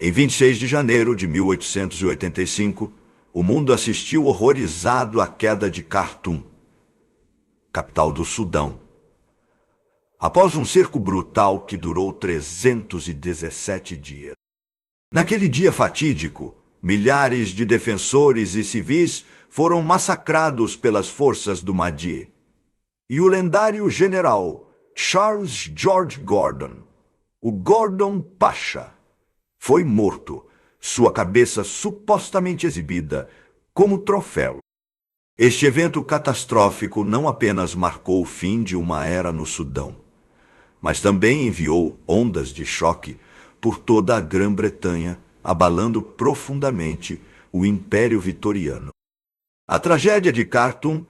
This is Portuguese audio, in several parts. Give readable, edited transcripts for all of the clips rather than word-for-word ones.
Em 26 de janeiro de 1885, o mundo assistiu horrorizado à queda de Khartoum, capital do Sudão. Após um cerco brutal que durou 317 dias. Naquele dia fatídico, milhares de defensores e civis foram massacrados pelas forças do Mahdi. E o lendário general Charles George Gordon, o Gordon Pasha, foi morto, sua cabeça supostamente exibida como troféu. Este evento catastrófico não apenas marcou o fim de uma era no Sudão, mas também enviou ondas de choque por toda a Grã-Bretanha, abalando profundamente o Império Vitoriano. A tragédia de Khartoum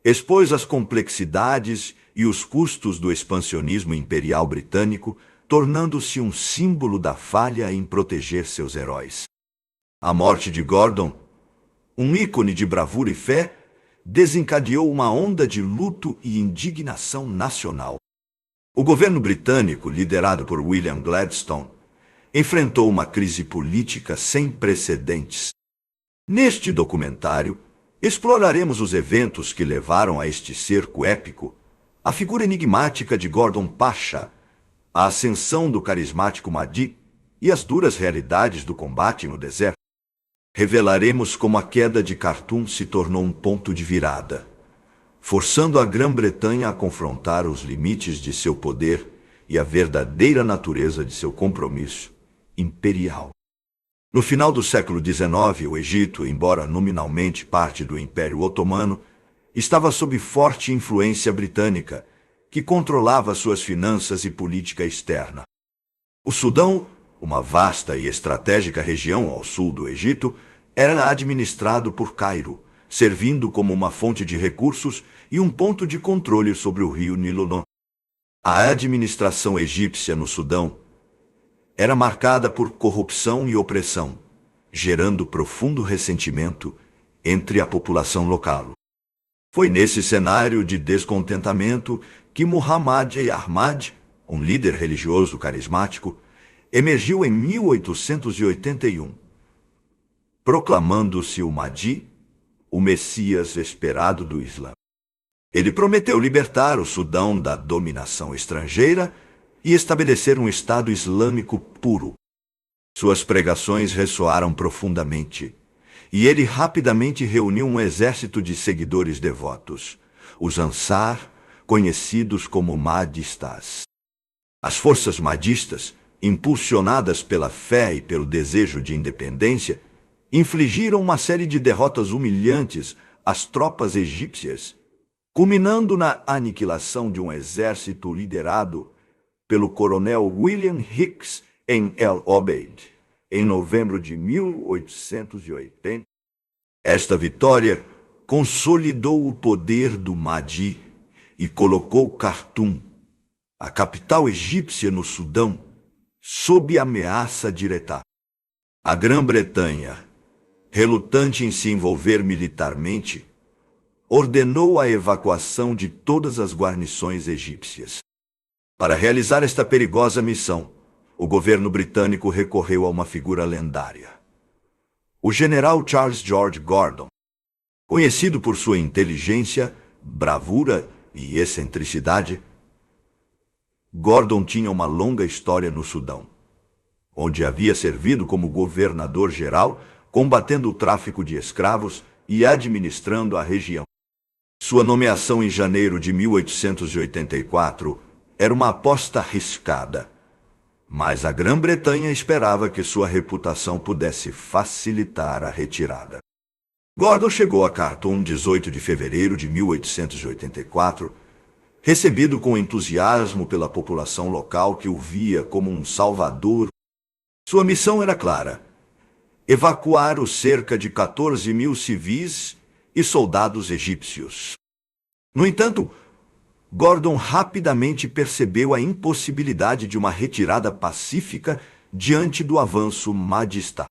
expôs as complexidades e os custos do expansionismo imperial britânico, tornando-se um símbolo da falha em proteger seus heróis. A morte de Gordon, um ícone de bravura e fé, desencadeou uma onda de luto e indignação nacional. O governo britânico, liderado por William Gladstone, enfrentou uma crise política sem precedentes. Neste documentário, exploraremos os eventos que levaram a este cerco épico, a figura enigmática de Gordon Pasha, a ascensão do carismático Mahdi e as duras realidades do combate no deserto. Revelaremos como a queda de Khartoum se tornou um ponto de virada, forçando a Grã-Bretanha a confrontar os limites de seu poder e a verdadeira natureza de seu compromisso imperial. No final do século XIX, o Egito, embora nominalmente parte do Império Otomano, estava sob forte influência britânica, que controlava suas finanças e política externa. O Sudão, uma vasta e estratégica região ao sul do Egito, era administrado por Cairo, servindo como uma fonte de recursos e um ponto de controle sobre o rio Nilo. A administração egípcia no Sudão era marcada por corrupção e opressão, gerando profundo ressentimento entre a população local. Foi nesse cenário de descontentamento que Muhammad Ahmad, um líder religioso carismático, emergiu em 1881, proclamando-se o Mahdi, o Messias esperado do Islã. Ele prometeu libertar o Sudão da dominação estrangeira e estabelecer um Estado islâmico puro. Suas pregações ressoaram profundamente, e ele rapidamente reuniu um exército de seguidores devotos, os Ansar, conhecidos como Mahdistas. As forças mahdistas, impulsionadas pela fé e pelo desejo de independência, infligiram uma série de derrotas humilhantes às tropas egípcias, culminando na aniquilação de um exército liderado pelo coronel William Hicks em El Obeid, em novembro de 1880. Esta vitória consolidou o poder do Mahdi e colocou Khartoum, a capital egípcia no Sudão, sob ameaça direta. A Grã-Bretanha, relutante em se envolver militarmente, ordenou a evacuação de todas as guarnições egípcias. Para realizar esta perigosa missão, o governo britânico recorreu a uma figura lendária, o general Charles George Gordon. Conhecido por sua inteligência, bravura e excentricidade, Gordon tinha uma longa história no Sudão, onde havia servido como governador-geral, combatendo o tráfico de escravos e administrando a região. Sua nomeação em janeiro de 1884 era uma aposta arriscada, mas a Grã-Bretanha esperava que sua reputação pudesse facilitar a retirada. Gordon chegou a Khartoum 18 de fevereiro de 1884, recebido com entusiasmo pela população local que o via como um salvador. Sua missão era clara: evacuar os cerca de 14 mil civis e soldados egípcios. No entanto, Gordon rapidamente percebeu a impossibilidade de uma retirada pacífica diante do avanço mahdista.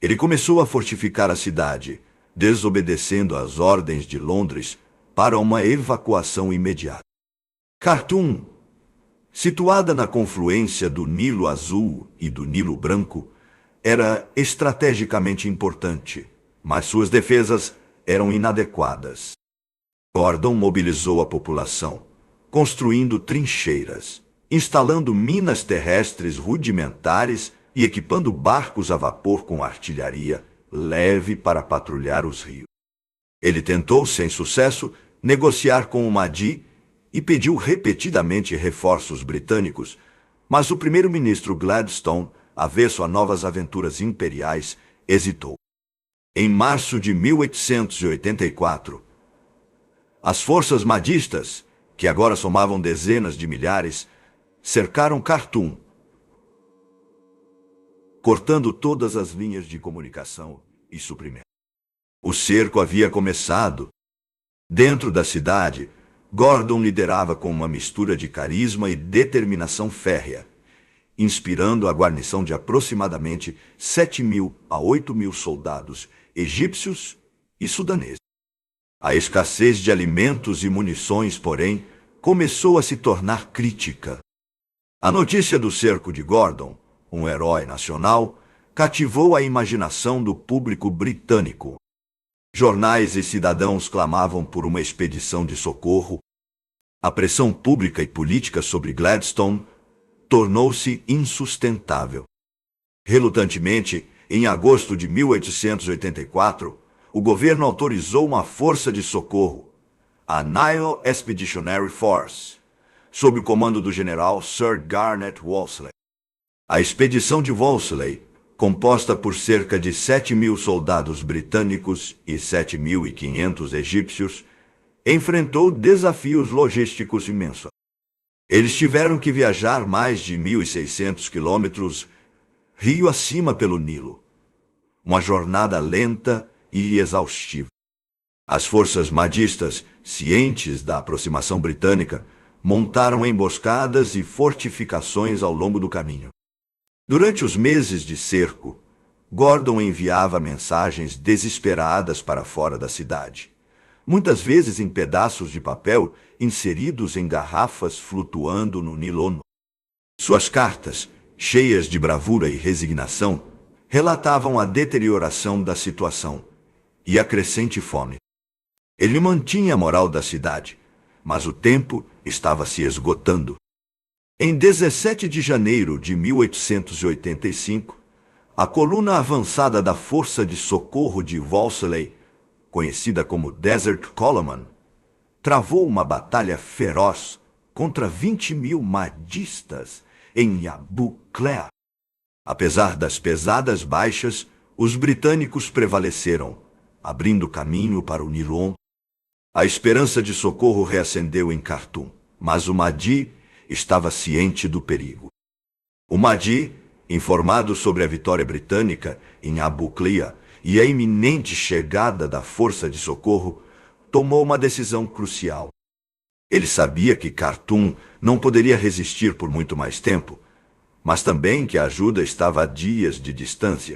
Ele começou a fortificar a cidade, desobedecendo às ordens de Londres para uma evacuação imediata. Khartoum, situada na confluência do Nilo Azul e do Nilo Branco, era estrategicamente importante, mas suas defesas eram inadequadas. Gordon mobilizou a população, construindo trincheiras, instalando minas terrestres rudimentares e equipando barcos a vapor com artilharia leve para patrulhar os rios. Ele tentou, sem sucesso, negociar com o Mahdi e pediu repetidamente reforços britânicos, mas o primeiro-ministro Gladstone, avesso a novas aventuras imperiais, hesitou. Em março de 1884, as forças mahdistas, que agora somavam dezenas de milhares, cercaram Khartoum, cortando todas as linhas de comunicação e suprimento. O cerco havia começado. Dentro da cidade, Gordon liderava com uma mistura de carisma e determinação férrea, inspirando a guarnição de aproximadamente 7.000 a 8.000 soldados egípcios e sudaneses. A escassez de alimentos e munições, porém, começou a se tornar crítica. A notícia do cerco de Gordon, um herói nacional, cativou a imaginação do público britânico. Jornais e cidadãos clamavam por uma expedição de socorro. A pressão pública e política sobre Gladstone tornou-se insustentável. Relutantemente, em agosto de 1884, o governo autorizou uma força de socorro, a Nile Expeditionary Force, sob o comando do general Sir Garnet Wolseley. A expedição de Wolseley, composta por cerca de 7.000 soldados britânicos e 7.500 egípcios, enfrentou desafios logísticos imensos. Eles tiveram que viajar mais de 1.600 quilômetros rio acima pelo Nilo. Uma jornada lenta e exaustiva. As forças mahdistas, cientes da aproximação britânica, montaram emboscadas e fortificações ao longo do caminho. Durante os meses de cerco, Gordon enviava mensagens desesperadas para fora da cidade, muitas vezes em pedaços de papel inseridos em garrafas flutuando no Nilo. Suas cartas, cheias de bravura e resignação, relatavam a deterioração da situação e a crescente fome. Ele mantinha a moral da cidade, mas o tempo estava se esgotando. Em 17 de janeiro de 1885, a coluna avançada da Força de Socorro de Wolseley, conhecida como Desert Column, travou uma batalha feroz contra 20.000 mahdistas em Abu Klea. Apesar das pesadas baixas, os britânicos prevaleceram, abrindo caminho para o Nilon. A esperança de socorro reacendeu em Khartoum, mas o Mahdi estava ciente do perigo. O Mahdi, informado sobre a vitória britânica em Abu Klea e a iminente chegada da força de socorro, tomou uma decisão crucial. Ele sabia que Khartoum não poderia resistir por muito mais tempo, mas também que a ajuda estava a dias de distância.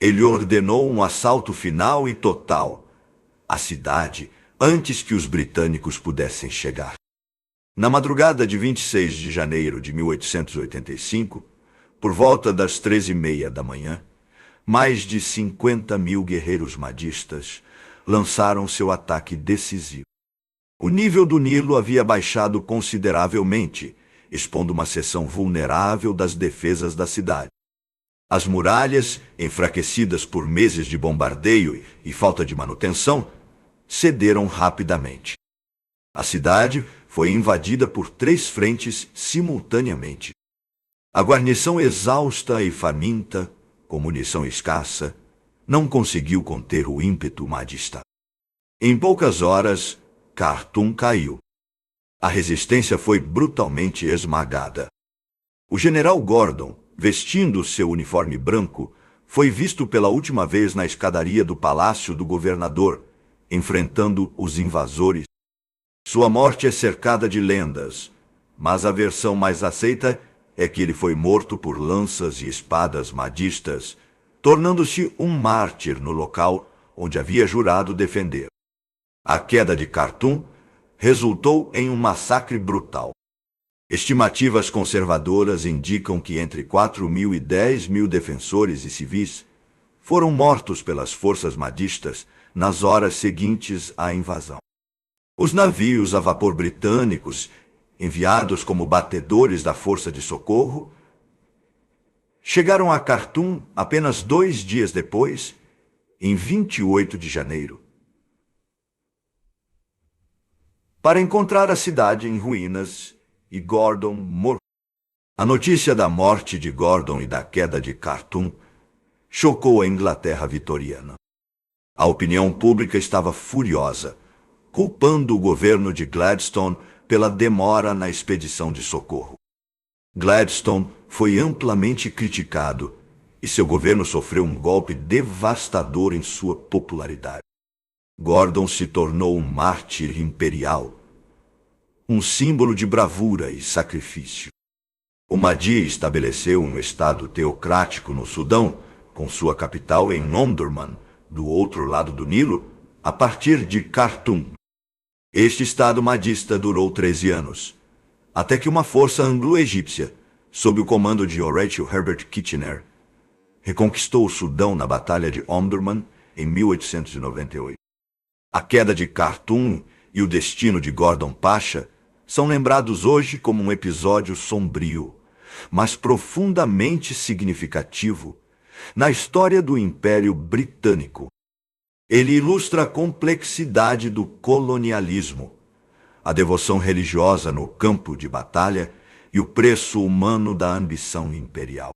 Ele ordenou um assalto final e total à cidade antes que os britânicos pudessem chegar. Na madrugada de 26 de janeiro de 1885, por volta das 13h30 da manhã, mais de 50.000 guerreiros mahdistas lançaram seu ataque decisivo. O nível do Nilo havia baixado consideravelmente, expondo uma seção vulnerável das defesas da cidade. As muralhas, enfraquecidas por meses de bombardeio e falta de manutenção, cederam rapidamente. A cidade foi invadida por 3 frentes simultaneamente. A guarnição exausta e faminta, com munição escassa, não conseguiu conter o ímpeto mahdista. Em poucas horas, Khartoum caiu. A resistência foi brutalmente esmagada. O general Gordon, vestindo seu uniforme branco, foi visto pela última vez na escadaria do palácio do governador, enfrentando os invasores. Sua morte é cercada de lendas, mas a versão mais aceita é que ele foi morto por lanças e espadas mahdistas, tornando-se um mártir no local onde havia jurado defender. A queda de Khartoum resultou em um massacre brutal. Estimativas conservadoras indicam que entre 4.000 e 10.000 defensores e civis foram mortos pelas forças mahdistas nas horas seguintes à invasão. Os navios a vapor britânicos, enviados como batedores da força de socorro, chegaram a Khartoum apenas 2 dias depois, em 28 de janeiro, para encontrar a cidade em ruínas e Gordon morto. A notícia da morte de Gordon e da queda de Khartoum chocou a Inglaterra vitoriana. A opinião pública estava furiosa, culpando o governo de Gladstone pela demora na expedição de socorro. Gladstone foi amplamente criticado e seu governo sofreu um golpe devastador em sua popularidade. Gordon se tornou um mártir imperial, um símbolo de bravura e sacrifício. O Mahdi estabeleceu um estado teocrático no Sudão, com sua capital em Omdurman, do outro lado do Nilo, a partir de Khartoum. Este estado mahdista durou 13 anos, até que uma força anglo-egípcia, sob o comando de Horatio Herbert Kitchener, reconquistou o Sudão na Batalha de Omdurman em 1898. A queda de Khartoum e o destino de Gordon Pasha são lembrados hoje como um episódio sombrio, mas profundamente significativo na história do Império Britânico. Ele ilustra a complexidade do colonialismo, a devoção religiosa no campo de batalha e o preço humano da ambição imperial.